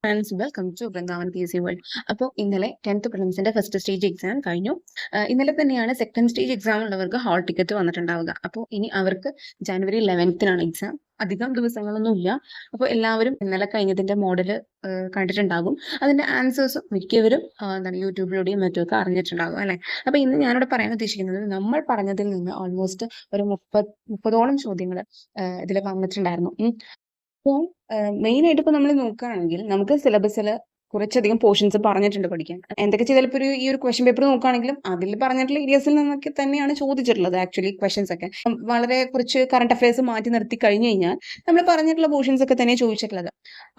Friends welcome to Vrindavan PSC world. അപ്പോൾ ഇന്നലെ 10th പ്രിലിംസിന്റെ first stage exam കഴിഞ്ഞു. ഇന്നലെ തന്നെയാണ് സെക്കൻഡ് സ്റ്റേജ് എക്സാം ഉള്ളവർക്ക് ഹാൾ ടിക്കറ്റ് വന്നിട്ടുണ്ടാവുക. അപ്പോൾ ഇനി അവർക്ക് ജനുവരി 11th എക്സാം. അധികം ദിവസങ്ങളൊന്നുമില്ല. അപ്പോൾ എല്ലാവരും ഇന്നലെ കഴിഞ്ഞതിന്റെ മോഡൽ കണ്ടിട്ടുണ്ടാകും. അതിന്റെ ആൻസേഴ്സ് മിക്കവരും യൂട്യൂബിലൂടെയും മറ്റുമൊക്കെ അറിഞ്ഞിട്ടുണ്ടാകും അല്ലെ. അപ്പോൾ ഇന്ന് ഞാനിവിടെ പറയാൻ ഉദ്ദേശിക്കുന്നത് നമ്മൾ പറഞ്ഞതിൽ നിന്ന് ഓൾമോസ്റ്റ് ഒരു 30ഓളം ചോദ്യങ്ങൾ ഇതിൽ വന്നിട്ടുണ്ടായിരുന്നു. അപ്പോൾ മെയിൻ ആയിട്ട് ഇപ്പൊ നമ്മൾ നോക്കുകയാണെങ്കിൽ നമുക്ക് സിലബസിൽ കുറച്ചധികം പോർഷൻസ് പറഞ്ഞിട്ടുണ്ട് പഠിക്കാൻ. എന്തൊക്കെ ചെയ്താലും ഇപ്പോൾ ഈ ഒരു ക്വസ്റ്റ്യൻ പേപ്പർ നോക്കുകയാണെങ്കിലും അതിൽ പറഞ്ഞിട്ടുള്ള ഏരിയസിൽ നിന്നൊക്കെ തന്നെയാണ് ചോദിച്ചിട്ടുള്ളത്. ആക്ച്വലി ക്വസ്റ്റ്യൻസ് ഒക്കെ വളരെ കുറച്ച് കറണ്ട് അഫയേഴ്സ് മാറ്റി നിർത്തി കഴിഞ്ഞു കഴിഞ്ഞാൽ നമ്മൾ പറഞ്ഞിട്ടുള്ള പോർഷൻസ് ഒക്കെ തന്നെ ചോദിച്ചിട്ടുള്ളത്.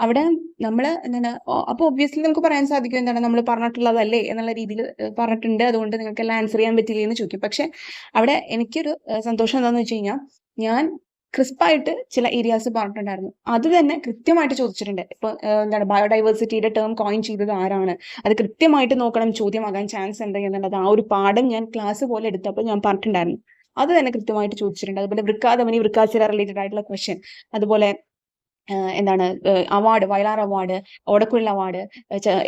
അവിടെ നമ്മൾ എന്താണ് അപ്പോൾ ഒബ്വിയസ്ലി നമുക്ക് പറയാൻ സാധിക്കും എന്താണ് നമ്മൾ പറഞ്ഞിട്ടുള്ളതല്ലേ എന്നുള്ള രീതിയിൽ പറഞ്ഞിട്ടുണ്ട്, അതുകൊണ്ട് നിങ്ങൾക്ക് എല്ലാം ആൻസർ ചെയ്യാൻ പറ്റില്ല എന്ന് ചോദിക്കും. പക്ഷെ അവിടെ എനിക്കൊരു സന്തോഷം എന്താണെന്ന് വെച്ച് കഴിഞ്ഞാൽ ഞാൻ ക്രിസ്പായിട്ട് ചില ഏരിയാസ് പറഞ്ഞിട്ടുണ്ടായിരുന്നു. അത് തന്നെ കൃത്യമായിട്ട് ചോദിച്ചിട്ടുണ്ട്. ഇപ്പൊ എന്താണ് ബയോഡൈവേഴ്സിറ്റിയുടെ ടേം കോയിൻ ചെയ്തത് ആരാണ്, അത് കൃത്യമായിട്ട് നോക്കണം, ചോദ്യമാകാൻ ചാൻസ് ഉണ്ട് എന്നുള്ളത് ആ ഒരു പാഠം ഞാൻ ക്ലാസ് പോലെ എടുത്തപ്പോൾ ഞാൻ പറഞ്ഞിട്ടുണ്ടായിരുന്നു. അത് തന്നെ കൃത്യമായിട്ട് ചോദിച്ചിട്ടുണ്ട്. അതുപോലെ വൃക്കാധമനി വൃക്കാചിര റിലേറ്റഡ് ആയിട്ടുള്ള ക്വസ്റ്റ്യൻ, അതുപോലെ എന്താണ് അവാർഡ്, വയലാർ അവാർഡ്, ഓടക്കുഴൽ അവാർഡ്,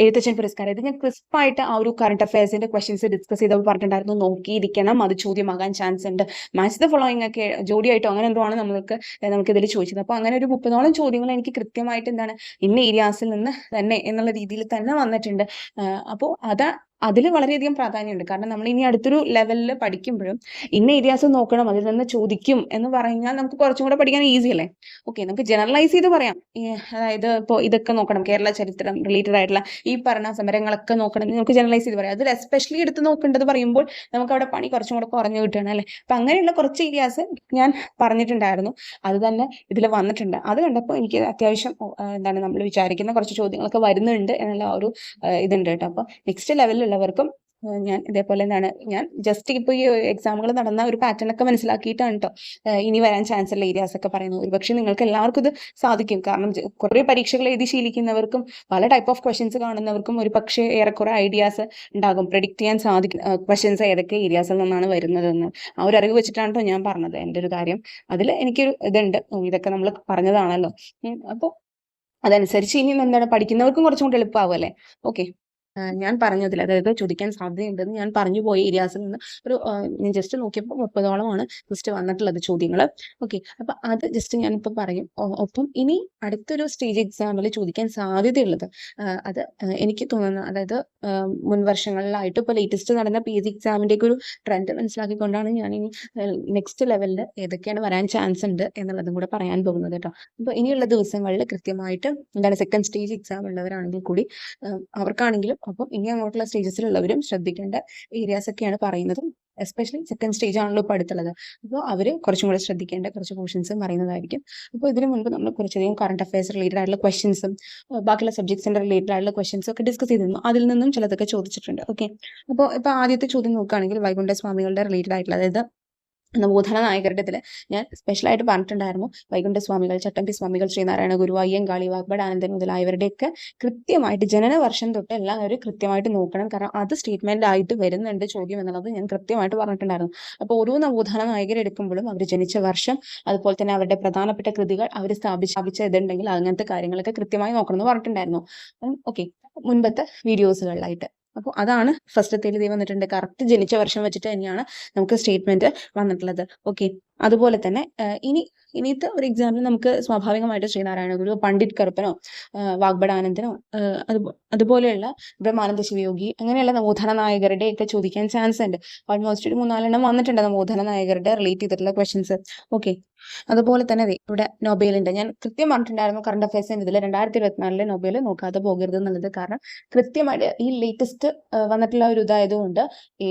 എഴുത്തച്ഛൻ പുരസ്കാരം, ഇത് ഞാൻ ക്രിസ്പായിട്ട് ആ ഒരു കറണ്ട് അഫയേഴ്സിന്റെ ക്വസ്റ്റ്യൻസ് ഡിസ്കസ് ചെയ്തപ്പോൾ പറഞ്ഞിട്ടുണ്ടായിരുന്നു. നോക്കിയിരിക്കണം, അത് ചോദ്യമാകാൻ ചാൻസ് ഉണ്ട്. മാച്ച് ദ ഫോളോയിങ് ഒക്കെ ജോഡിയായിട്ടോ അങ്ങനെ എന്തോ ആണ് നമുക്ക് ഇതിൽ ചോദിച്ചത്. അപ്പോൾ അങ്ങനെ ഒരു 30ഓളം ചോദ്യങ്ങൾ എനിക്ക് കൃത്യമായിട്ട് എന്താണ് ഇന്ന ഏരിയാസിൽ നിന്ന് തന്നെ എന്നുള്ള രീതിയിൽ തന്നെ വന്നിട്ടുണ്ട്. അപ്പോൾ അതിൽ വളരെയധികം പ്രാധാന്യമുണ്ട്. കാരണം നമ്മൾ ഇനി അടുത്തൊരു ലെവലിൽ പഠിക്കുമ്പോഴും ഇന്ന ഏരിയാസ് നോക്കണം, അതിൽ നിന്ന് ചോദിക്കും എന്ന് പറഞ്ഞാൽ നമുക്ക് കുറച്ചും കൂടെ പഠിക്കാൻ ഈസി അല്ലേ. ഓക്കെ, നമുക്ക് ജനറലൈസ് ചെയ്ത് പറയാം. അതായത് ഇപ്പോൾ ഇതൊക്കെ നോക്കണം, കേരള ചരിത്രം റിലേറ്റഡ് ആയിട്ടുള്ള ഈ പറഞ്ഞ സമരങ്ങളൊക്കെ നോക്കണം, നമുക്ക് ജനറലൈസ് ചെയ്ത് പറയാം. അതിൽ എസ്പെഷ്യലി എടുത്ത് നോക്കേണ്ടത് പറയുമ്പോൾ നമുക്ക് അവിടെ പണി കുറച്ചും കൂടെ കുറഞ്ഞു കിട്ടുകയാണ് അല്ലേ. അപ്പം അങ്ങനെയുള്ള കുറച്ച് ഏരിയാസ് ഞാൻ പറഞ്ഞിട്ടുണ്ടായിരുന്നു, അത് തന്നെ ഇതിൽ വന്നിട്ടുണ്ട്. അത് കണ്ടപ്പോൾ എനിക്ക് അത്യാവശ്യം എന്താണ് നമ്മൾ വിചാരിക്കുന്ന കുറച്ച് ചോദ്യങ്ങളൊക്കെ വരുന്നുണ്ട് എന്നുള്ള ഒരു ഇതുണ്ട് കേട്ടോ. അപ്പോൾ നെക്സ്റ്റ് ലെവലിലുള്ളവർക്കും ഞാൻ ഇതേപോലെ ഞാൻ ജസ്റ്റ് ഇപ്പോൾ ഈ എക്സാമുകൾ നടന്ന ഒരു പാറ്റേൺ ഒക്കെ മനസ്സിലാക്കിയിട്ടാണ് കേട്ടോ ഇനി വരാൻ ചാൻസ് ഉള്ള ഏരിയാസ് ഒക്കെ പറയുന്നത്. ഒരുപക്ഷെ നിങ്ങൾക്ക് എല്ലാവർക്കും ഇത് സാധിക്കും. കാരണം കുറേ പരീക്ഷകൾ എഴുതി ശീലിക്കുന്നവർക്കും പല ടൈപ്പ് ഓഫ് ക്വസ്റ്റ്യൻസ് കാണുന്നവർക്കും ഒരു പക്ഷേ ഏറെക്കുറെ ഐഡിയാസ് ഉണ്ടാകും, പ്രെഡിക്റ്റ് ചെയ്യാൻ സാധിക്കും ക്വസ്റ്റ്യൻസ് ഏതൊക്കെ ഏരിയാസിൽ നിന്നാണ് വരുന്നതെന്ന്. ആ ഒരു അറിവ് വെച്ചിട്ടാണ് കേട്ടോ ഞാൻ പറഞ്ഞത് എൻ്റെ ഒരു കാര്യം. അതിൽ എനിക്കൊരു ഇതുണ്ട്, ഇതൊക്കെ നമ്മൾ പറഞ്ഞതാണല്ലോ. അപ്പോൾ അതനുസരിച്ച് ഇനി എന്താണ് പഠിക്കുന്നവർക്കും കുറച്ചും കൂടി എളുപ്പമാവും അല്ലേ. ഓക്കെ, ഞാൻ പറഞ്ഞതിൽ അതായത് ചോദിക്കാൻ സാധ്യതയുണ്ടെന്ന് ഞാൻ പറഞ്ഞു പോയ ഏരിയാസിൽ നിന്ന് ഞാൻ ജസ്റ്റ് നോക്കിയപ്പോൾ 30ഓളമാണ് ജസ്റ്റ് വന്നിട്ടുള്ളത് ചോദ്യങ്ങൾ. ഓക്കെ, അപ്പൊ അത് ജസ്റ്റ് ഞാനിപ്പോൾ പറയും. ഒപ്പം ഇനി അടുത്തൊരു സ്റ്റേജ് എക്സാമിൽ ചോദിക്കാൻ സാധ്യതയുള്ളത് അത് എനിക്ക് തോന്നുന്നു, അതായത് മുൻ വർഷങ്ങളിലായിട്ട് ഇപ്പോൾ ലേറ്റസ്റ്റ് നടന്ന PSC എക്സാമിൻ്റെ ഒരു ട്രെൻഡ് മനസ്സിലാക്കിക്കൊണ്ടാണ് ഞാൻ ഇനി നെക്സ്റ്റ് ലെവലിൽ ഏതൊക്കെയാണ് വരാൻ ചാൻസ് ഉണ്ട് എന്നുള്ളതും കൂടെ പറയാൻ പോകുന്നത് കേട്ടോ. അപ്പോൾ ഇനിയുള്ള ദിവസങ്ങളിൽ കൃത്യമായിട്ട് എന്താണ് സെക്കൻഡ് സ്റ്റേജ് എക്സാം ഉള്ളവരാണെങ്കിൽ കൂടി അവർക്കാണെങ്കിലും അപ്പം ഇനി അങ്ങോട്ടുള്ള സ്റ്റേജസിലുള്ളവരും ശ്രദ്ധിക്കേണ്ട ഏരിയാസ് ഒക്കെയാണ് പറയുന്നത്. എസ്പെഷ്യലി സെക്കൻഡ് സ്റ്റേജ് ആണല്ലോ ഇപ്പോൾ അടുത്തുള്ളത്. അപ്പോൾ അവർ കുറച്ചും കൂടെ ശ്രദ്ധിക്കേണ്ട കുറച്ച് പോർഷൻസും പറയുന്നതായിരിക്കും. അപ്പോൾ ഇതിനു മുൻപ് നമ്മൾ കുറച്ചധികം കറണ്ട് അഫയേഴ്സ് റിലേറ്റഡ് ആയിട്ടുള്ള ക്വസ്റ്റ്യൻസും ബാക്കിയുള്ള സബ്ജക്ട്സിന്റെ റിലേറ്റഡ് ആയിട്ടുള്ള ക്വസ്റ്റ്യൻസും ഒക്കെ ഡിസ്കസ് ചെയ്തിരുന്നു. അതിൽ നിന്നും ചിലതൊക്കെ ചോദിച്ചിട്ടുണ്ട്. ഓക്കെ, അപ്പോൾ ഇപ്പോൾ ആദ്യത്തെ ചോദ്യം നോക്കുകയാണെങ്കിൽ വൈകുണ്ഠ സ്വാമികളുടെ റിലേറ്റഡ് ആയിട്ടുള്ള, അതായത് നവോത്ഥാന നായകരുടെ ഇതിൽ ഞാൻ സ്പെഷ്യലായിട്ട് പറഞ്ഞിട്ടുണ്ടായിരുന്നു. വൈകുണ്ഠ സ്വാമികൾ, ചട്ടമ്പി സ്വാമികൾ, ശ്രീനാരായണ ഗുരു, അയ്യങ്കാളി, വാഗ്ഭടാനന്ദൻ മുതലായവരുടെയൊക്കെ കൃത്യമായിട്ട് ജനനവർഷം തൊട്ട് എല്ലാവരും കൃത്യമായിട്ട് നോക്കണം. കാരണം അത് സ്റ്റേറ്റ്മെന്റ് ആയിട്ട് വരുന്നുണ്ട് ചോദ്യം എന്നുള്ളത് ഞാൻ കൃത്യമായിട്ട് പറഞ്ഞിട്ടുണ്ടായിരുന്നു. അപ്പോൾ ഓരോ നവോത്ഥാന നായകരെടുക്കുമ്പോഴും അവർ ജനിച്ച വർഷം, അതുപോലെ തന്നെ അവരുടെ പ്രധാനപ്പെട്ട കൃതികൾ, അവർ സ്ഥാപിച്ച ഇതുണ്ടെങ്കിൽ അങ്ങനത്തെ കാര്യങ്ങളൊക്കെ കൃത്യമായി നോക്കണം എന്ന് പറഞ്ഞിട്ടുണ്ടായിരുന്നു. ഓക്കെ, മുൻപത്തെ വീഡിയോസുകളിലായിട്ട്. അപ്പോൾ അതാണ് ഫസ്റ്റത്തേൽ ഇത് വന്നിട്ടുണ്ട്. കറക്റ്റ് ജനിച്ച വർഷം വെച്ചിട്ട് തന്നെയാണ് നമുക്ക് സ്റ്റേറ്റ്മെന്റ് വന്നിട്ടുള്ളത്. ഓക്കെ, അതുപോലെ തന്നെ ഇനിയത്തെ ഒരു എക്സാമ്പിൾ നമുക്ക് സ്വാഭാവികമായിട്ട് ശ്രീനാരായണ ഗുരു, പണ്ഡിറ്റ് കറുപ്പനോ, വാഗ്ഭടാനന്ദനോ, അതുപോലെയുള്ള ബ്രഹ്മാനന്ദ ശിവയോഗി, അങ്ങനെയുള്ള നവോത്ഥാന നായകരുടെ ഒക്കെ ചോദിക്കാൻ ചാൻസ് ഉണ്ട്. ഓൾമോസ്റ്റ് ഒരു 3-4 വന്നിട്ടുണ്ട് നവോത്ഥാന നായകരുടെ റിലേറ്റ് ചെയ്തിട്ടുള്ള ക്വസ്റ്റ്യൻസ്. ഓക്കെ, അതുപോലെ തന്നെ ഇവിടെ നൊബേലിന്റെ ഞാൻ കൃത്യം പറഞ്ഞിട്ടുണ്ടായിരുന്നു കറണ്ട് അഫയേഴ്സിന്റെ ഇതിൽ 2024 നൊബേൽ നോക്കാതെ പോകരുത് എന്നുള്ളത്. കാരണം കൃത്യമായിട്ട് ഈ ലേറ്റസ്റ്റ് വന്നിട്ടുള്ള ഒരു ഇതായതുകൊണ്ട്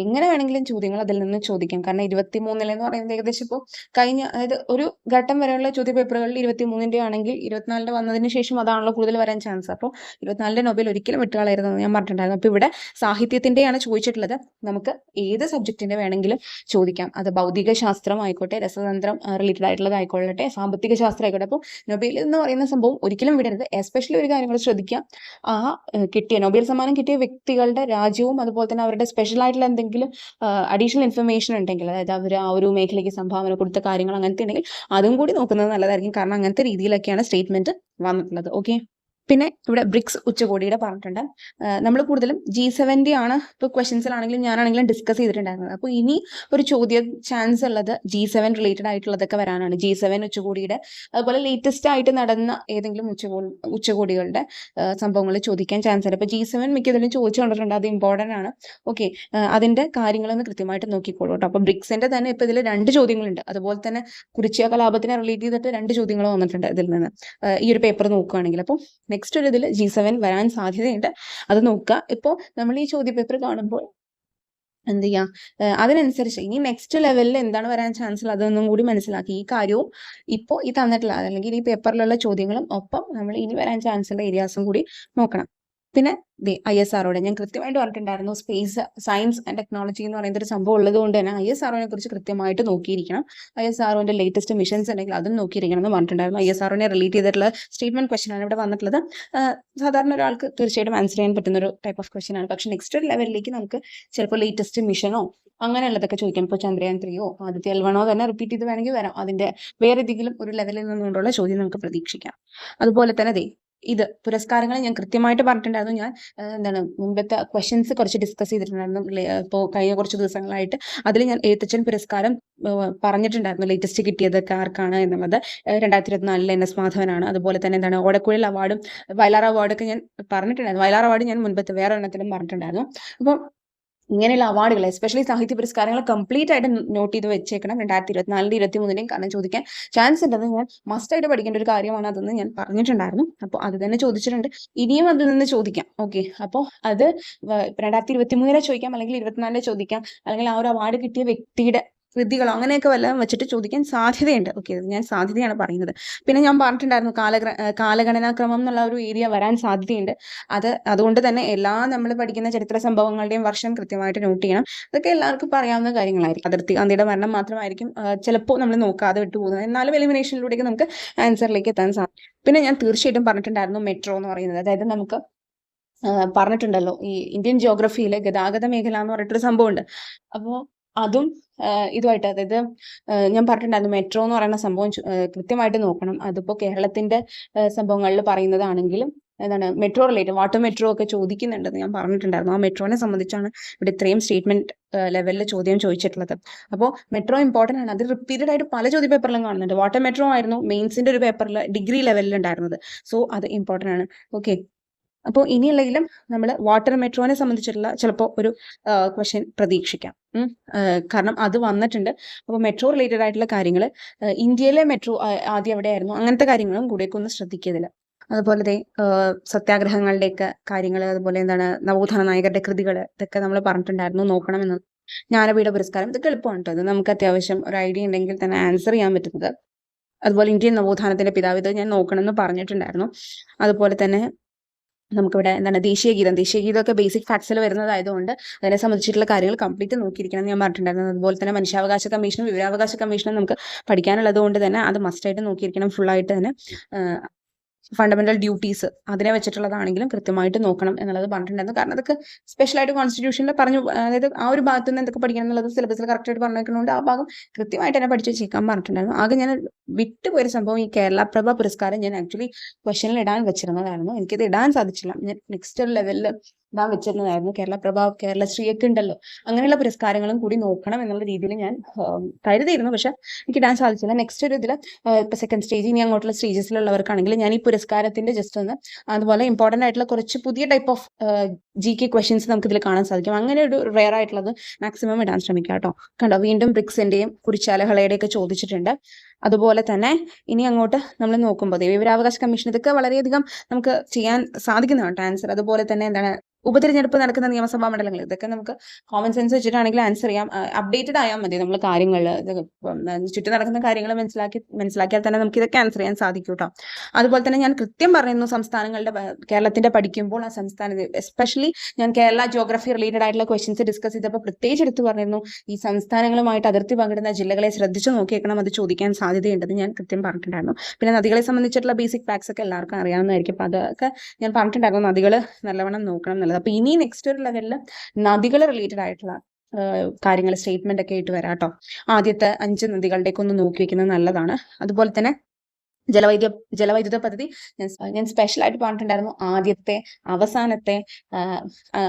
എങ്ങനെ വേണമെങ്കിലും ചോദ്യങ്ങൾ അതിൽ നിന്ന് ചോദിക്കാം. കാരണം 23 എന്ന് പറയുന്നത് ഏകദേശം ഇപ്പോൾ കഴിഞ്ഞ, അതായത് ഒരു ഘട്ടം വരെയുള്ള ചോദ്യ പേപ്പറുകളിൽ 23 ആണെങ്കിൽ 24 വന്നതിന് ശേഷം അതാണല്ലോ കൂടുതൽ വരാൻ ചാൻസ്. അപ്പോൾ 24 നൊബേൽ ഒരിക്കലും വിട്ടുകളയരുത് ഞാൻ പറഞ്ഞിട്ടുണ്ടായിരുന്നു. അപ്പോൾ ഇവിടെ സാഹിത്യത്തിന്റെയാണ് ചോദിച്ചിട്ടുള്ളത്. നമുക്ക് ഏത് സബ്ജക്റ്റിന്റെ വേണമെങ്കിലും ചോദിക്കാം. അത് ഭൗതിക ശാസ്ത്രം ആയിക്കോട്ടെ, രസതന്ത്രം റിലേറ്റഡ് ആയിട്ടുള്ളത് ആയിക്കൊള്ളട്ടെ, സാമ്പത്തിക ശാസ്ത്രം ആയിക്കോട്ടെ. അപ്പോൾ നൊബേൽ എന്ന് പറയുന്ന സംഭവം ഒരിക്കലും വിടരുത്. എസ്പെഷ്യലി ഒരു കാര്യം കൂടെ ശ്രദ്ധിക്കാം, കിട്ടിയ നൊബേൽ സമ്മാനം കിട്ടിയ വ്യക്തികളുടെ രാജ്യവും അതുപോലെ തന്നെ അവരുടെ സ്പെഷ്യൽ ആയിട്ടുള്ള എന്തെങ്കിലും അഡീഷണൽ ഇൻഫർമേഷൻ ഉണ്ടെങ്കിൽ, അതായത് അവർ ആ ഒരു മേഖലയ്ക്ക് സംഭാവന കൊടുത്ത കാര്യങ്ങൾ അങ്ങനത്തെ ഉണ്ടെങ്കിൽ അതും കൂടി നോക്കുന്നത് നല്ലതായിരിക്കും. കാരണം അങ്ങനത്തെ രീതിയിലൊക്കെയാണ് സ്റ്റേറ്റ്മെന്റ് വന്നിട്ടുള്ളത്. ഓക്കെ, പിന്നെ ഇവിടെ ബ്രിക്സ് ഉച്ചകോടിയുടെ പറഞ്ഞിട്ടുണ്ട്. നമ്മൾ കൂടുതലും G70 ആണ് ഇപ്പോൾ ക്വസ്റ്റ്യൻസിലാണെങ്കിലും ഞാനാണെങ്കിലും ഡിസ്കസ് ചെയ്തിട്ടുണ്ടായിരുന്നത്. അപ്പോൾ ഇനി ഒരു ചോദ്യം ചാൻസ് ഉള്ളത് G7 റിലേറ്റഡ് ആയിട്ടുള്ളതൊക്കെ വരാനാണ്. G7 ഉച്ചകോടിയുടെ അതുപോലെ ലേറ്റസ്റ്റ് ആയിട്ട് നടന്ന ഏതെങ്കിലും ഉച്ചകോടികളുടെ സംഭവങ്ങൾ ചോദിക്കാൻ ചാൻസ് ഉണ്ട്. അപ്പോൾ G7 മിക്കതിലും ചോദിച്ചു കണ്ടിട്ടുണ്ട്, അത് ഇമ്പോർട്ടൻ്റ് ആണ്. ഓക്കെ, അതിൻ്റെ കാര്യങ്ങളൊന്ന് കൃത്യമായിട്ട് നോക്കിക്കോളൂ കേട്ടോ. അപ്പോൾ ബ്രിക്സിൻ്റെ തന്നെ ഇപ്പോൾ ഇതിൽ 2 ചോദ്യങ്ങളുണ്ട്. അതുപോലെ തന്നെ കുറിച്യ കലാപത്തിനെ റിലേറ്റ് ചെയ്തിട്ട് 2 ചോദ്യങ്ങൾ വന്നിട്ടുണ്ട് ഇതിൽ നിന്ന്, ഈ ഒരു പേപ്പർ നോക്കുകയാണെങ്കിൽ. അപ്പോൾ നെക്സ്റ്റ് ഒരു ഇതിൽ G7 വരാൻ സാധ്യതയുണ്ട്, അത് നോക്കുക. ഇപ്പോൾ നമ്മൾ ഈ ചോദ്യപേപ്പർ കാണുമ്പോൾ എന്ത് ചെയ്യാം, അതിനനുസരിച്ച് ഇനി നെക്സ്റ്റ് ലെവലിൽ എന്താണ് വരാൻ ചാൻസ് ഉള്ളത് അതൊന്നും കൂടി മനസ്സിലാക്കി ഈ കാര്യവും ഇപ്പോൾ ഈ തന്നിട്ടുള്ള അല്ലെങ്കിൽ ഈ പേപ്പറിലുള്ള ചോദ്യങ്ങളും ഒപ്പം നമ്മൾ ഇനി വരാൻ ചാൻസ് ഉള്ള ഏരിയാസും കൂടി നോക്കണം. പിന്നെ ISROയുടെ ഞാൻ കൃത്യമായിട്ട് പറഞ്ഞിട്ടുണ്ടായിരുന്നു, സ്പേസ് സയൻസ് ആൻഡ് ടെക്നോളജി എന്ന് പറയുന്ന ഒരു സംഭവം ഉള്ളത് കൊണ്ട് തന്നെ ISROനെ കുറിച്ച് കൃത്യമായിട്ട് നോക്കിയിരിക്കണം. ISROന്റെ ലേറ്റസ്റ്റ് മിഷൻസ് ഉണ്ടെങ്കിൽ അതും നോക്കിയിരിക്കണം എന്ന് പറഞ്ഞിട്ടുണ്ടായിരുന്നു. ISROനെ റിലേറ്റ് ചെയ്തിട്ടുള്ള സ്റ്റേറ്റ്മെന്റ് ക്വസ്റ്റ്യൻ ആണ് ഇവിടെ വന്നിട്ടുള്ളത്. സാധാരണ ഒരാൾക്ക് തീർച്ചയായിട്ടും ആൻസർ ചെയ്യാൻ പറ്റുന്ന ഒരു ടൈപ്പ് ഓഫ് ക്വസ്റ്റ്യൻ ആണ്. പക്ഷേ നെക്സ്റ്റ് ഒരു ലെവലിലേക്ക് നമുക്ക് ചിലപ്പോൾ ലേറ്റസ്റ്റ് മിഷനോ അങ്ങനെയുള്ളതൊക്കെ ചോദിക്കാം. ഇപ്പോൾ ചന്ദ്രയാൻ 3 ആദ്യത്തെ L1 തന്നെ റിപ്പീറ്റ് ചെയ്ത് വേണമെങ്കിൽ വരാം. അതിന്റെ വേറെ ഏതെങ്കിലും ഒരു ലെവലിൽ നിന്നുകൊണ്ടുള്ള ചോദ്യം നമുക്ക് പ്രതീക്ഷിക്കാം. അതുപോലെ തന്നെ ഇത് പുരസ്കാരങ്ങൾ ഞാൻ കൃത്യമായിട്ട് പറഞ്ഞിട്ടുണ്ടായിരുന്നു. ഞാൻ എന്താണ് മുമ്പത്തെ ക്വസ്റ്റ്യൻസ് കുറച്ച് ഡിസ്കസ് ചെയ്തിട്ടുണ്ടായിരുന്നു ഇപ്പോൾ കഴിഞ്ഞ കുറച്ച് ദിവസങ്ങളായിട്ട്. അതിൽ ഞാൻ എഴുത്തച്ഛൻ പുരസ്കാരം പറഞ്ഞിട്ടുണ്ടായിരുന്നു, ലേറ്റസ്റ്റ് കിട്ടിയതൊക്കെ ആർക്കാണ് എന്നുള്ളത്. 2024 NS മാധവനാണ്. അതുപോലെ തന്നെ എന്താണ് ഓടക്കുഴൽ അവാർഡും വയലാർ അവാർഡൊക്കെ ഞാൻ പറഞ്ഞിട്ടുണ്ടായിരുന്നു. വയലാർ അവാർഡ് ഞാൻ മുൻപത്തെ വേറെ എണ്ണത്തിലും പറഞ്ഞിട്ടുണ്ടായിരുന്നു. അപ്പം ഇങ്ങനെയുള്ള അവാർഡുകൾ എസ്പെഷ്യലി സാഹിത്യ പുരസ്കാരങ്ങൾ കംപ്ലീറ്റ് ആയിട്ട് നോട്ട് ചെയ്ത് വെച്ചേക്കണം. 2024 23 കാരണം ചോദിക്കാൻ ചാൻസ് ഉണ്ടെന്ന് ഞാൻ മസ്റ്റായിട്ട് പഠിക്കേണ്ട ഒരു കാര്യമാണ് അതെന്ന് ഞാൻ പറഞ്ഞിട്ടുണ്ടായിരുന്നു. അപ്പോൾ അത് തന്നെ ചോദിച്ചിട്ടുണ്ട്, ഇനിയും അതിൽ നിന്ന് ചോദിക്കാം. ഓക്കെ, അപ്പോൾ അത് 2023 ചോദിക്കാം, അല്ലെങ്കിൽ 24 ചോദിക്കാം, അല്ലെങ്കിൽ ആ ഒരു അവാർഡ് കിട്ടിയ വ്യക്തിയുടെ കൃതികളോ അങ്ങനെയൊക്കെ വല്ലതും വെച്ചിട്ട് ചോദിക്കാൻ സാധ്യതയുണ്ട്. ഓക്കെ, ഞാൻ സാധ്യതയാണ് പറയുന്നത്. പിന്നെ ഞാൻ പറഞ്ഞിട്ടുണ്ടായിരുന്നു കാലഗണനാക്രമം എന്നുള്ള ഒരു ഏരിയ വരാൻ സാധ്യതയുണ്ട്. അതുകൊണ്ട് തന്നെ നമ്മൾ പഠിക്കുന്ന ചരിത്ര സംഭവങ്ങളുടെയും വർഷം കൃത്യമായിട്ട് നോട്ട് ചെയ്യണം. അതൊക്കെ എല്ലാവർക്കും പറയാവുന്ന കാര്യങ്ങളായിരിക്കും. അതിർത്തി ഗാന്ധിയുടെ മരണം മാത്രമായിരിക്കും ചിലപ്പോൾ നമ്മൾ നോക്കാതെ വിട്ടുപോകുന്നത്. എന്നാലും എലിമിനേഷനിലൂടെയൊക്കെ നമുക്ക് ആൻസറിലേക്ക് എത്താൻ സാധിക്കും. പിന്നെ ഞാൻ തീർച്ചയായിട്ടും പറഞ്ഞിട്ടുണ്ടായിരുന്നു മെട്രോ എന്ന് പറയുന്നത്. അതായത് നമുക്ക് പറഞ്ഞിട്ടുണ്ടല്ലോ ഈ ഇന്ത്യൻ ജിയോഗ്രഫിയിലെ ഗതാഗത മേഖല എന്ന് പറഞ്ഞിട്ടൊരു സംഭവമുണ്ട്. അപ്പോൾ അതും ഇതുമായിട്ട്, അതായത് ഞാൻ പറഞ്ഞിട്ടുണ്ടായിരുന്നു മെട്രോ എന്ന് പറയുന്ന സംഭവം കൃത്യമായിട്ട് നോക്കണം. അതിപ്പോൾ കേരളത്തിന്റെ സംഭവങ്ങളിൽ പറയുന്നതാണെങ്കിലും എന്താണ് മെട്രോ റിലേറ്റഡ് വാട്ടർ മെട്രോ ഒക്കെ ചോദിക്കുന്നുണ്ടെന്ന് ഞാൻ പറഞ്ഞിട്ടുണ്ടായിരുന്നു. ആ മെട്രോനെ സംബന്ധിച്ചാണ് ഇവിടെ ഇത്രയും സ്റ്റേറ്റ്മെന്റ് ലെവലിൽ ചോദ്യം ചോദിച്ചിട്ടുള്ളത്. അപ്പോൾ മെട്രോ ഇമ്പോർട്ടൻ്റ് ആണ്. അത് റിപ്പീറ്റഡ് ആയിട്ട് പല ചോദ്യ പേപ്പറിലും കാണുന്നുണ്ട്. വാട്ടർ മെട്രോ ആയിരുന്നു മെയിൻസിന്റെ ഒരു പേപ്പറിൽ ഡിഗ്രി ലെവലിൽ ഉണ്ടായിരുന്നത്. സോ അത് ഇമ്പോർട്ടൻ്റ് ആണ്. ഓക്കെ, അപ്പോൾ ഇനിയുള്ളതിലും നമ്മൾ വാട്ടർ മെട്രോനെ സംബന്ധിച്ചിട്ടുള്ള ചിലപ്പോൾ ഒരു ക്വസ്റ്റ്യൻ പ്രതീക്ഷിക്കാം. കാരണം അത് വന്നിട്ടുണ്ട്. അപ്പോൾ മെട്രോ റിലേറ്റഡ് ആയിട്ടുള്ള കാര്യങ്ങൾ, ഇന്ത്യയിലെ മെട്രോ ആദ്യം എവിടെയായിരുന്നു, അങ്ങനത്തെ കാര്യങ്ങളും കൂടെയൊക്കെ ഒന്ന് ശ്രദ്ധിക്കുക. അതുപോലെ സത്യാഗ്രഹങ്ങളുടെയൊക്കെ കാര്യങ്ങൾ, അതുപോലെ എന്താണ് നവോത്ഥാന നായകരുടെ കൃതികൾ, ഇതൊക്കെ നമ്മൾ പറഞ്ഞിട്ടുണ്ടായിരുന്നു നോക്കണമെന്ന്. ജ്ഞാനപീഠ പുരസ്കാരം, ഇതൊക്കെ എളുപ്പമാണ് കേട്ടോ. ഇത് നമുക്ക് അത്യാവശ്യം ഒരു ഐഡിയ ഉണ്ടെങ്കിൽ തന്നെ ആൻസർ ചെയ്യാൻ പറ്റുന്നത്. അതുപോലെ ഇന്ത്യൻ നവോത്ഥാനത്തിന്റെ പിതാവ്, ഇത് ഞാൻ നോക്കണമെന്ന് പറഞ്ഞിട്ടുണ്ടായിരുന്നു. അതുപോലെ തന്നെ നമുക്കിവിടെ എന്താണ് ദേശീയ ഗീതമൊക്കെ ബേസിക് ഫാക്ട്സിൽ വരുന്നതായതുകൊണ്ട് അതിനെ സംബന്ധിച്ചിട്ടുള്ള കാര്യങ്ങൾ കംപ്ലീറ്റ് നോക്കിയിരിക്കണം എന്ന് ഞാൻ പറഞ്ഞിട്ടുണ്ടായിരുന്നു. അതുപോലെ തന്നെ മനുഷ്യാവകാശ കമ്മീഷനും വിവരാവകാശ കമ്മീഷനും നമുക്ക് പഠിക്കാനുള്ളത് കൊണ്ട് തന്നെ അത് മസ്റ്റായിട്ട് നോക്കിയിരിക്കണം. ഫുള്ളായിട്ട് തന്നെ ഫണ്ടമെന്റൽ ഡ്യൂട്ടീസ് അതിനെ വെച്ചിട്ടുള്ളതാണെങ്കിലും കൃത്യമായിട്ട് നോക്കണം എന്നുള്ളത് പറഞ്ഞിട്ടുണ്ടായിരുന്നു. കാരണം അതൊക്കെ സ്പെഷ്യലായിട്ട് കോൺസ്റ്റിറ്റ്യൂഷനിൽ പറഞ്ഞു, അതായത് ആ ഒരു ഭാഗത്ത് നിന്ന് എന്തൊക്കെ പഠിക്കണം എന്നുള്ളത് സിലബസിൽ കറക്റ്റായിട്ട് പറഞ്ഞിരിക്കുന്നതുകൊണ്ട് ആ ഭാഗം കൃത്യമായിട്ട് തന്നെ പഠിച്ചു വെച്ചേക്കാൻ പറഞ്ഞിട്ടുണ്ടായിരുന്നു. ആകെ ഞാൻ വിട്ടുപോയൊരു സംഭവം, ഈ കേരള പ്രഭ പുരസ്കാരം ഞാൻ ആക്ച്വലി ക്വസ്റ്റ്യനിൽ ഇടാൻ വെച്ചിരുന്നതായിരുന്നു. എനിക്കത് ഇടാൻ സാധിച്ചില്ല. ഞാൻ നെക്സ്റ്റ് ലെവലിൽ ഇടാൻ വെച്ചിരുന്നതായിരുന്നു. കേരളപ്രഭ, കേരളശ്രീയൊക്കെ ഉണ്ടല്ലോ, അങ്ങനെയുള്ള പുരസ്കാരങ്ങളും കൂടി നോക്കണം എന്നുള്ള രീതിയിൽ ഞാൻ കരുതിയിരുന്നു. പക്ഷെ എനിക്ക് ഇടാൻ സാധിച്ചില്ല. നെക്സ്റ്റ് ഒരു ഇതിൽ ഇപ്പൊ സെക്കൻഡ് സ്റ്റേജ്, ഇനി അങ്ങോട്ടുള്ള സ്റ്റേജസിലുള്ളവർക്കാണെങ്കിൽ ഞാൻ ഈ പുരസ്കാരത്തിന്റെ ജസ്റ്റ് ഒന്ന്, അതുപോലെ ഇമ്പോർട്ടൻ്റ് ആയിട്ടുള്ള കുറച്ച് പുതിയ ടൈപ്പ് ഓഫ് GK ക്വസ്റ്റ്യൻസ് നമുക്ക് ഇതിൽ കാണാൻ സാധിക്കും. അങ്ങനെ ഒരു റെയർ ആയിട്ടുള്ളത് മാക്സിമം ഇടാൻ ശ്രമിക്കുക കേട്ടോ. കണ്ടോ, വീണ്ടും ബ്രിക്സിന്റെയും കുറിച്ചാലഹളയുടെയൊക്കെ ചോദിച്ചിട്ടുണ്ട്. അതുപോലെ തന്നെ ഇനി അങ്ങോട്ട് നമ്മൾ നോക്കുമ്പോൾ വിവരാവകാശ കമ്മീഷൻ, ഇതൊക്കെ വളരെയധികം നമുക്ക് ചെയ്യാൻ സാധിക്കുന്നതാണ് ആൻസർ. അതുപോലെ തന്നെ എന്താണ് ഉപതെരഞ്ഞെടുപ്പ് നടക്കുന്ന നിയമസഭാ മണ്ഡലങ്ങൾ, ഇതൊക്കെ നമുക്ക് കോമൺ സെൻസ് വെച്ചിട്ടാണെങ്കിൽ ആൻസർ ചെയ്യാം. അപ്ഡേറ്റഡ് ആയാൽ മതി നമ്മൾ കാര്യങ്ങളിൽ, ചുറ്റും നടക്കുന്ന കാര്യങ്ങൾ മനസ്സിലാക്കിയാൽ തന്നെ നമുക്ക് ഇതൊക്കെ ആൻസർ ചെയ്യാൻ സാധിക്കും കേട്ടോ. അതുപോലെ തന്നെ ഞാൻ കൃത്യം പറയുന്നു, സംസ്ഥാനങ്ങളുടെ കേരളത്തിന്റെ പഠിക്കുമ്പോൾ ആ സംസ്ഥാനത്ത് എസ്പെഷ്യലി ഞാൻ കേരള ജിയോഗ്രഫി റിലേറ്റഡ് ആയിട്ടുള്ള ക്വസ്റ്റ്യൻസ് ഡിസ്കസ് ചെയ്തപ്പോൾ പ്രത്യേകിച്ച് എടുത്ത് പറഞ്ഞിരുന്നു, ഈ സംസ്ഥാനങ്ങളുമായിട്ട് അതിർത്തി പങ്കിടുന്ന ജില്ലകളെ ശ്രദ്ധിച്ചു നോക്കിയേക്കണം, അത് ചോദിക്കാൻ സാധ്യതയുണ്ടെന്ന് ഞാൻ കൃത്യം പറഞ്ഞിട്ടുണ്ടായിരുന്നു. പിന്നെ നദികളെ സംബന്ധിച്ചിട്ടുള്ള ബേസിക് ഫാക്ട്സ് ഒക്കെ എല്ലാവർക്കും അറിയാവുന്നതായിരിക്കും. അപ്പോൾ അതൊക്കെ ഞാൻ പറഞ്ഞിട്ടുണ്ടായിരുന്നു, നദികൾ നല്ലവണ്ണം നോക്കണം എന്നുള്ളത്. അപ്പൊ ഇനി നെക്സ്റ്റ് ഒരു ലെവലിൽ നദികൾ റിലേറ്റഡ് ആയിട്ടുള്ള കാര്യങ്ങൾ സ്റ്റേറ്റ്മെന്റ് ഒക്കെ ആയിട്ട് വരാം കേട്ടോ. ആദ്യത്തെ 5 നദികളുടെയൊക്കെ ഒന്ന് നോക്കി വെക്കുന്നത് നല്ലതാണ്. അതുപോലെ തന്നെ ജലവൈദ്യ ജലവൈദ്യുത പദ്ധതി ഞാൻ സ്പെഷ്യലായിട്ട് പറഞ്ഞിട്ടുണ്ടായിരുന്നു. ആദ്യത്തെ, അവസാനത്തെ,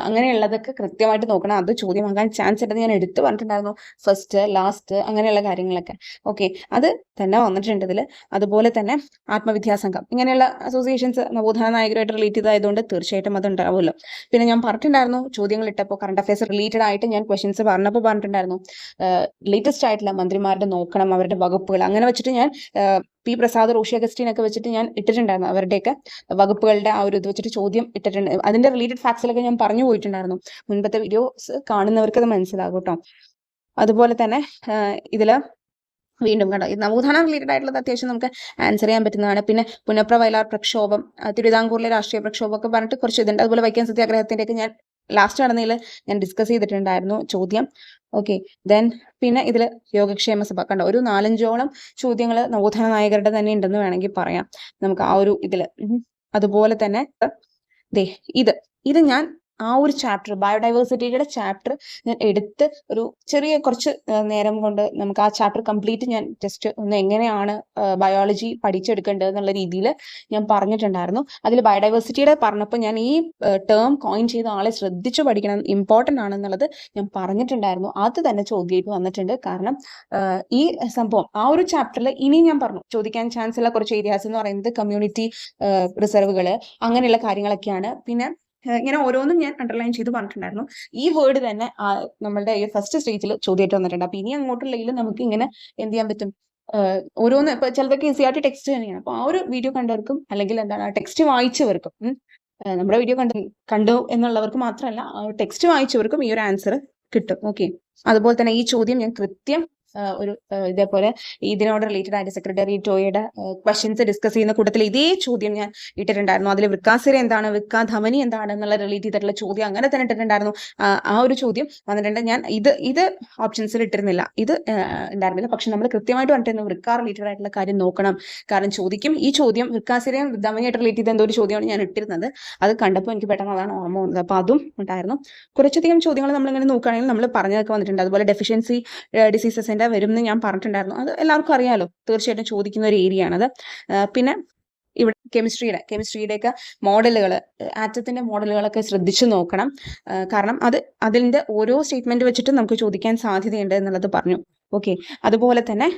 അങ്ങനെയുള്ളതൊക്കെ കൃത്യമായിട്ട് നോക്കണം. അത് ചോദ്യമാകാൻ ചാൻസ് ഉണ്ടെന്ന് ഞാൻ എടുത്തു പറഞ്ഞിട്ടുണ്ടായിരുന്നു. ഫസ്റ്റ്, ലാസ്റ്റ് അങ്ങനെയുള്ള കാര്യങ്ങളൊക്കെ. ഓക്കെ, അത് തന്നെ വന്നിട്ടുണ്ട് ഇതിൽ. അതുപോലെ തന്നെ ആത്മവിദ്യാസംഘം ഇങ്ങനെയുള്ള അസോസിയേഷൻസ് നവോത്ഥാന നായകരുമായിട്ട് റിലേറ്റ് ചെയ്തായതുകൊണ്ട് തീർച്ചയായിട്ടും അത് ഉണ്ടാവുമല്ലോ. പിന്നെ ഞാൻ പറഞ്ഞിട്ടുണ്ടായിരുന്നു, ചോദ്യങ്ങൾ ഇട്ടപ്പോൾ കറണ്ട് അഫയേഴ്സ് റിലേറ്റഡ് ആയിട്ട് ഞാൻ ക്വസ്റ്റ്യൻസ് പറഞ്ഞപ്പോൾ പറഞ്ഞിട്ടുണ്ടായിരുന്നു, ലേറ്റസ്റ്റ് ആയിട്ടുള്ള മന്ത്രിമാരുടെ നോക്കണം, അവരുടെ വകുപ്പുകൾ അങ്ങനെ വെച്ചിട്ട് ഞാൻ പി പ്രസാദ്, റോഷി അഗസ്റ്റിൻ ഒക്കെ വെച്ചിട്ട് ഞാൻ ഇട്ടിട്ടുണ്ടായിരുന്നു. അവരുടെയൊക്കെ വകുപ്പുകളുടെ ആ ഒരു ഇത് വെച്ചിട്ട് ചോദ്യം ഇട്ടിട്ടുണ്ട്. അതിന്റെ റിലേറ്റഡ് ഫാക്ട്സിലൊക്കെ ഞാൻ പറഞ്ഞു പോയിട്ടുണ്ടായിരുന്നു. മുൻപത്തെ വീഡിയോസ് കാണുന്നവർക്ക് അത് മനസ്സിലാകും കേട്ടോ. അതുപോലെ തന്നെ ഇതില് വീണ്ടും കണ്ടോ, ഇത് നവോത്ഥാനം റിലേറ്റഡ് ആയിട്ടുള്ളത് അത്യാവശ്യം നമുക്ക് ആൻസർ ചെയ്യാൻ പറ്റുന്നതാണ്. പിന്നെ പുനപ്ര വയലാർ പ്രക്ഷോഭം, തിരുവിതാംകൂറിലെ രാഷ്ട്രീയ പ്രക്ഷോഭം ഒക്കെ പറഞ്ഞിട്ട് കുറച്ച് ഇതുണ്ട്. അതുപോലെ വൈക്കം സത്യാഗ്രഹത്തിന്റെ ഒക്കെ ഞാൻ ലാസ്റ്റ് നടന്നതിൽ ഞാൻ ഡിസ്കസ് ചെയ്തിട്ടുണ്ടായിരുന്നു ചോദ്യം. ഓക്കെ, ദെൻ പിന്നെ ഇതിൽ യോഗക്ഷേമ സഭ കണ്ടോ, ഒരു 4-5ഓളം ചോദ്യങ്ങൾ നവോത്ഥാന നായകരുടെ തന്നെ ഉണ്ടെന്ന് വേണമെങ്കിൽ പറയാം നമുക്ക് ആ ഒരു ഇതില്. അതുപോലെ തന്നെ ദേ ഇത് ഞാൻ ആ ഒരു ചാപ്റ്റർ, ബയോഡൈവേഴ്സിറ്റിയുടെ ചാപ്റ്റർ ഞാൻ എടുത്ത് ഒരു ചെറിയ കുറച്ച് നേരം കൊണ്ട് നമുക്ക് ആ ചാപ്റ്റർ കംപ്ലീറ്റ് ഞാൻ ജസ്റ്റ് ഒന്ന് എങ്ങനെയാണ് ബയോളജി പഠിച്ചെടുക്കേണ്ടത് എന്നുള്ള രീതിയിൽ ഞാൻ പറഞ്ഞിട്ടുണ്ടായിരുന്നു. അതിൽ ബയോഡൈവേഴ്സിറ്റിയുടെ പറഞ്ഞപ്പോൾ ഞാൻ ഈ ടേം കോയിൻ ചെയ്ത ആളെ ശ്രദ്ധിച്ചു പഠിക്കണം, ഇമ്പോർട്ടൻ്റ് ആണെന്നുള്ളത് ഞാൻ പറഞ്ഞിട്ടുണ്ടായിരുന്നു. അത് തന്നെ ചോദ്യമായിട്ട് വന്നിട്ടുണ്ട്. കാരണം ഈ സംഭവം ആ ഒരു ചാപ്റ്ററിൽ ഇനി ഞാൻ പറഞ്ഞു ചോദിക്കാൻ ചാൻസ് ഉള്ള കുറച്ച് ഏരിയാസ് എന്ന് പറയുന്നത് കമ്മ്യൂണിറ്റി റിസർവുകൾ അങ്ങനെയുള്ള കാര്യങ്ങളൊക്കെയാണ്. പിന്നെ ഇങ്ങനെ ഓരോന്നും ഞാൻ അണ്ടർലൈൻ ചെയ്ത് പറഞ്ഞിട്ടുണ്ടായിരുന്നു. ഈ വേർഡ് തന്നെ നമ്മളുടെ ഈ ഫസ്റ്റ് സ്റ്റേജിൽ ചോദ്യമായിട്ട് വന്നിട്ടുണ്ട്. അപ്പൊ ഇനി അങ്ങോട്ടുള്ളതിൽ നമുക്ക് ഇങ്ങനെ എന്ത് ചെയ്യാൻ പറ്റും, ഓരോന്ന് ഇപ്പൊ ചിലതൊക്കെ ഈസിയായിട്ട് ടെക്സ്റ്റ് തന്നെയാണ്. അപ്പൊ ആ ഒരു വീഡിയോ കണ്ടവർക്കും അല്ലെങ്കിൽ എന്താണ് ടെക്സ്റ്റ് വായിച്ചവർക്കും, നമ്മുടെ വീഡിയോ കണ്ടു എന്നുള്ളവർക്ക് മാത്രമല്ല, ടെക്സ്റ്റ് വായിച്ചവർക്കും ഈ ഒരു ആൻസർ കിട്ടും. ഓക്കെ, അതുപോലെ തന്നെ ഈ ചോദ്യം ഞാൻ കൃത്യം ഒരു ഇതേപോലെ ഇതിനോട് റിലേറ്റഡ് ആയിട്ട് സെക്രട്ടറി ടോയുടെ ക്വസ്റ്റ്യൻസ് ഡിസ്കസ് ചെയ്യുന്ന കൂട്ടത്തിൽ ഇതേ ചോദ്യം ഞാൻ ഇട്ടിട്ടുണ്ടായിരുന്നു. അതിൽ വൃക്കാസിര എന്താണ്, വൃക്കാധമനി എന്താണ് എന്നുള്ള റിലേറ്റ് ചെയ്തിട്ടുള്ള ചോദ്യം അങ്ങനെ തന്നെ ഇട്ടിട്ടുണ്ടായിരുന്നു. ആ ഒരു ചോദ്യം വന്നിട്ടുണ്ട്. ഞാൻ ഇത് ഓപ്ഷൻസിൽ ഇട്ടിരുന്നില്ല, ഇത് ഉണ്ടായിരുന്നില്ല. പക്ഷെ നമ്മൾ കൃത്യമായിട്ട് പറഞ്ഞിരുന്നു വൃക്ക റിലേറ്റഡ് ആയിട്ടുള്ള കാര്യം നോക്കണം, കാരണം ചോദിക്കും. ഈ ചോദ്യം വൃക്കാസിരയും ധമനിയായിട്ട് റിലേറ്റ് ചെയ്ത എന്തോ ഒരു ചോദ്യമാണ് ഞാൻ ഇട്ടിരുന്നത്. അത് കണ്ടപ്പോൾ എനിക്ക് പെട്ടെന്ന് അതാണ് ഓർമ്മ വന്നത്. അപ്പൊ അതും ഉണ്ടായിരുന്നു. കുറച്ചധികം ചോദ്യങ്ങൾ നമ്മളിങ്ങനെ നോക്കുകയാണെങ്കിൽ നമ്മൾ പറഞ്ഞതൊക്കെ വന്നിട്ടുണ്ട്. അതുപോലെ ഡെഫിഷ്യൻസി ഡിസീസസിന്റെ വരും എന്ന് ഞാൻ പറഞ്ഞിട്ടുണ്ടായിരുന്നു. അത് എല്ലാവർക്കും അറിയാലോ, തീർച്ചയായിട്ടും ചോദിക്കുന്ന ഒരു ഏരിയ ആണത്. പിന്നെ ഇവിടെ കെമിസ്ട്രിയുടെയൊക്കെ മോഡലുകൾ, ആറ്റത്തിന്റെ മോഡലുകളൊക്കെ ശ്രദ്ധിച്ചു നോക്കണം. കാരണം അതിന്റെ ഓരോ സ്റ്റേറ്റ്മെന്റ് വെച്ചിട്ട് നമുക്ക് ചോദിക്കാൻ സാധ്യതയുണ്ട് എന്നുള്ളത് പറഞ്ഞു. ഓക്കെ, അതുപോലെ തന്നെ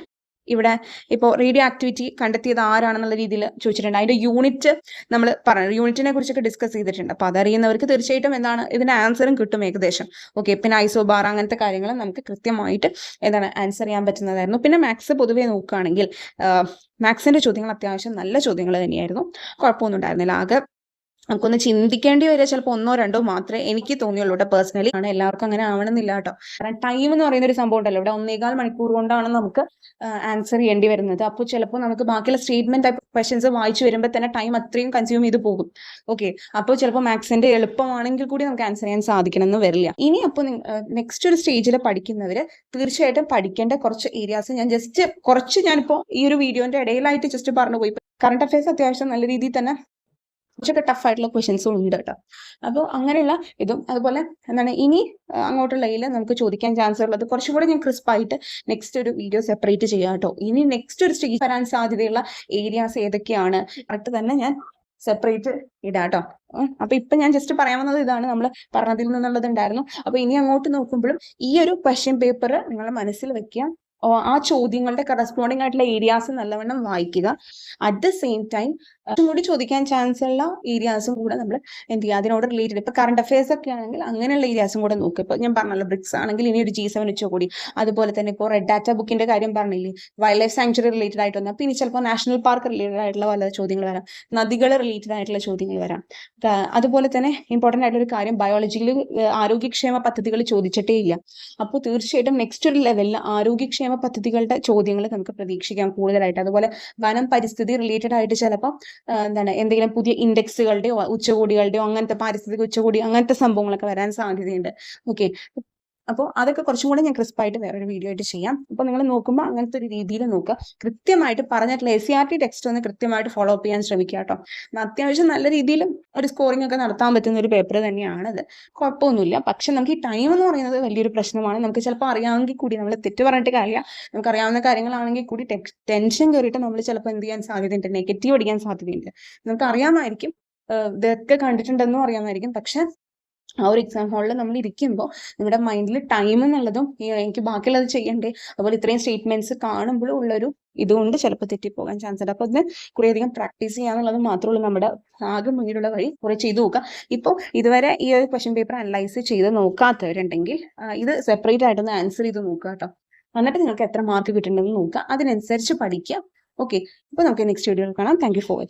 ഇവിടെ ഇപ്പോൾ റേഡിയോ ആക്ടിവിറ്റി കണ്ടെത്തിയത് ആരാണെന്നുള്ള രീതിയിൽ ചോദിച്ചിട്ടുണ്ട്. അതിന്റെ യൂണിറ്റ് നമ്മൾ പറഞ്ഞു, യൂണിറ്റിനെ കുറിച്ചൊക്കെ ഡിസ്കസ് ചെയ്തിട്ടുണ്ട്. അപ്പൊ അതറിയുന്നവർക്ക് തീർച്ചയായിട്ടും എന്താണ് ഇതിന്റെ ആൻസറും കിട്ടും ഏകദേശം. ഓക്കെ, പിന്നെ ഐസോബാർ അങ്ങനത്തെ കാര്യങ്ങൾ നമുക്ക് കൃത്യമായിട്ട് എന്താണ് ആൻസർ ചെയ്യാൻ പറ്റുന്നതായിരുന്നു. പിന്നെ മാത്സ് പൊതുവെ നോക്കുകയാണെങ്കിൽ മാത്സിന്റെ ചോദ്യങ്ങൾ അത്യാവശ്യം നല്ല ചോദ്യങ്ങൾ തന്നെയായിരുന്നു, കുഴപ്പമൊന്നും ഉണ്ടായിരുന്നില്ല. ആകെ നമുക്കൊന്ന് ചിന്തിക്കേണ്ടി വരിക ചിലപ്പോൾ 1-2 മാത്രമേ എനിക്ക് തോന്നിയുള്ളൂ കേട്ടോ. പേഴ്സണലി ആണ്, എല്ലാവർക്കും അങ്ങനെ ആവണമെന്നില്ല കേട്ടോ. കാരണം ടൈം എന്ന് പറയുന്ന ഒരു സംഭവം ഉണ്ടല്ലോ, ഇവിടെ 1.25 മണിക്കൂർ കൊണ്ടാണ് നമുക്ക് ആൻസർ ചെയ്യേണ്ടി വരുന്നത്. അപ്പോൾ ചിലപ്പോൾ നമുക്ക് ബാക്കിയുള്ള സ്റ്റേറ്റ്മെന്റ് ടൈപ്പ് ക്വസ്റ്റ്യൻസ് വായിച്ചു വരുമ്പോൾ തന്നെ ടൈം അത്രയും കൺസ്യൂം ചെയ്ത് പോകും. ഓക്കെ, അപ്പോൾ ചിലപ്പോൾ മാത്സിന്റെ എളുപ്പമാണെങ്കിൽ കൂടി നമുക്ക് ആൻസർ ചെയ്യാൻ സാധിക്കണമെന്ന് വരില്ല. ഇനി അപ്പോൾ നെക്സ്റ്റ് ഒരു സ്റ്റേജിൽ പഠിക്കുന്നവര് തീർച്ചയായിട്ടും പഠിക്കേണ്ട കുറച്ച് ഏരിയാസ് ഞാൻ ജസ്റ്റ് കുറച്ച് ഞാനിപ്പോൾ ഈ ഒരു വീഡിയോന്റെ ഇടയിലായിട്ട് ജസ്റ്റ് പറഞ്ഞു പോയി. കറണ്ട് അഫയേഴ്സ് അത്യാവശ്യം നല്ല രീതിയിൽ തന്നെ കുറച്ചൊക്കെ ടഫ് ആയിട്ടുള്ള ക്വസ്റ്റ്യൻസും ഉണ്ട് കേട്ടോ. അപ്പോൾ അങ്ങനെയുള്ള ഇതും അതുപോലെ എന്താണ് ഇനി അങ്ങോട്ടുള്ളതിൽ നമുക്ക് ചോദിക്കാൻ ചാൻസ് ഉള്ളത് കുറച്ചുകൂടെ ഞാൻ ക്രിസ്പായിട്ട് നെക്സ്റ്റ് ഒരു വീഡിയോ സെപ്പറേറ്റ് ചെയ്യാം കേട്ടോ. ഇനി നെക്സ്റ്റ് ഒരു സ്റ്റേജ് വരാൻ സാധ്യതയുള്ള ഏരിയാസ് ഏതൊക്കെയാണ് കറക്റ്റ് തന്നെ ഞാൻ സെപ്പറേറ്റ് ഇടാം കേട്ടോ. അപ്പൊ ഇപ്പൊ ഞാൻ ജസ്റ്റ് പറയാവുന്നത് ഇതാണ്, നമ്മൾ പറഞ്ഞതിൽ നിന്നുള്ളത് ഉണ്ടായിരുന്നു. അപ്പൊ ഇനി അങ്ങോട്ട് നോക്കുമ്പോഴും ഈ ഒരു ക്വസ്റ്റ്യൻ പേപ്പർ നിങ്ങൾ മനസ്സിൽ വെക്കുക. ആ ചോദ്യങ്ങളുടെ കറസ്പോണ്ടിങ് ആയിട്ടുള്ള ഏരിയാസ് നല്ലവണ്ണം വായിക്കുക. അറ്റ് ദ സെയിം ടൈം കൂടി ചോദിക്കാൻ ചാൻസ് ഉള്ള ഏരിയാസും കൂടെ നമ്മൾ എന്ത് ചെയ്യുക, അതിനോട് റിലേറ്റഡ് ഇപ്പൊ കറണ്ട് അഫയേഴ്സ് ഒക്കെ ആണെങ്കിൽ അങ്ങനെയുള്ള ഏരിയാസും കൂടെ നോക്കുക. ഇപ്പൊ ഞാൻ പറഞ്ഞല്ലോ ബ്രിക്സ് ആണെങ്കിൽ ഇനി ഒരു G7 ഉച്ചകോടി, അതുപോലെ തന്നെ ഇപ്പോൾ റെഡ് ഡാറ്റ ബുക്കിന്റെ കാര്യം പറഞ്ഞില്ലേ, വൈൽഡ് ലൈഫ് സാങ്ച്വറി റിലേറ്റഡ് ആയിട്ട് വന്നാൽ, പിന്നെ ചിലപ്പോൾ നാഷണൽ പാർക്ക് റിലേറ്റഡ് ആയിട്ടുള്ള പല ചോദ്യങ്ങൾ വരാം, നദികൾ റിലേറ്റഡ് ആയിട്ടുള്ള ചോദ്യങ്ങൾ വരാം. അതുപോലെ തന്നെ ഇമ്പോർട്ടൻ്റ് ആയിട്ടുള്ള ഒരു കാര്യം, ബയോളജിയിൽ ആരോഗ്യക്ഷേമ പദ്ധതികൾ ചോദിച്ചിട്ടേ ഇല്ല. അപ്പോൾ തീർച്ചയായിട്ടും നെക്സ്റ്റ് ഒരു ലെവലിൽ ആരോഗ്യക്ഷേമ പദ്ധതികളുടെ ചോദ്യങ്ങൾ നമുക്ക് പ്രതീക്ഷിക്കാം കൂടുതലായിട്ട്. അതുപോലെ വനം പരിസ്ഥിതി റിലേറ്റഡ് ആയിട്ട് ചിലപ്പോൾ എന്താണ് എന്തെങ്കിലും പുതിയ ഇൻഡെക്സുകളുടെയോ ഉച്ചകോടികളുടെയോ അങ്ങനത്തെ പാരിസ്ഥിതിക ഉച്ചകോടി അങ്ങനത്തെ സംഭവങ്ങളൊക്കെ വരാൻ സാധ്യതയുണ്ട്. ഓക്കെ, അപ്പോൾ അതൊക്കെ കുറച്ചും കൂടെ ഞാൻ ക്രിസ്പായിട്ട് വേറൊരു വീഡിയോ ആയിട്ട് ചെയ്യാം. അപ്പോൾ നിങ്ങൾ നോക്കുമ്പോൾ അങ്ങനത്തെ ഒരു രീതിയിൽ നോക്കുക. കൃത്യമായിട്ട് പറഞ്ഞിട്ടുള്ള SCERT ടെക്സ്റ്റ് ഒന്ന് കൃത്യമായിട്ട് ഫോളോ അപ്പ് ചെയ്യാൻ ശ്രമിക്കുക കേട്ടോ. അത്യാവശ്യം നല്ല രീതിയിൽ ഒരു സ്കോറിംഗ് ഒക്കെ നടത്താൻ പറ്റുന്ന ഒരു പേപ്പർ തന്നെയാണത്. കുഴപ്പമൊന്നുമില്ല. പക്ഷെ നമുക്ക് ഈ ടൈം എന്ന് പറയുന്നത് വലിയൊരു പ്രശ്നമാണ്. നമുക്ക് ചിലപ്പോൾ അറിയാമെങ്കിൽ കൂടി നമ്മൾ തെറ്റ് പറഞ്ഞിട്ട് കാര്യമില്ല. നമുക്ക് അറിയാവുന്ന കാര്യങ്ങളാണെങ്കിൽ കൂടി ടെൻഷൻ കയറിയിട്ട് നമ്മൾ ചിലപ്പോൾ എന്ത് ചെയ്യാൻ സാധ്യതയുണ്ട്, നെഗറ്റീവ് അടിക്കാൻ സാധ്യതയുണ്ട്. നമുക്ക് അറിയാമായിരിക്കും, ഇതൊക്കെ കണ്ടിട്ടുണ്ടെന്നും അറിയാമായിരിക്കും. പക്ഷെ ആ ഒരു എക്സാം ഹാളിൽ നമ്മൾ ഇരിക്കുമ്പോൾ നിങ്ങളുടെ മൈൻഡിൽ ടൈം എന്നുള്ളതും എനിക്ക് ബാക്കിയുള്ളത് ചെയ്യണ്ടേ, അതുപോലെ ഇത്രയും സ്റ്റേറ്റ്മെന്റ്സ് കാണുമ്പോഴും ഉള്ളൊരു ഇതുകൊണ്ട് ചിലപ്പോൾ തെറ്റിപ്പോകാൻ ചാൻസ് ഉണ്ട്. അപ്പോൾ അതിന് കുറേയധികം പ്രാക്ടീസ് ചെയ്യാന്നുള്ളത് മാത്രമേ ഉള്ളൂ നമ്മുടെ ആകെ മുന്നിലുള്ള വഴി. കുറെ ചെയ്തു നോക്കുക. ഇപ്പോൾ ഇതുവരെ ഈ ഒരു ക്വസ്റ്റ്യൻ പേപ്പർ അനലൈസ് ചെയ്ത് നോക്കാത്തവരുണ്ടെങ്കിൽ ഇത് സെപ്പറേറ്റ് ആയിട്ടൊന്ന് ആൻസർ ചെയ്ത് നോക്കുക കേട്ടോ. എന്നിട്ട് നിങ്ങൾക്ക് എത്ര മാർക്ക് കിട്ടുന്നുണ്ടെന്ന് നോക്കുക, അതിനനുസരിച്ച് പഠിക്കുക. ഓക്കെ, അപ്പോൾ നമുക്ക് നെക്സ്റ്റ് വീഡിയോയിൽ കാണാം. Thank you for watching.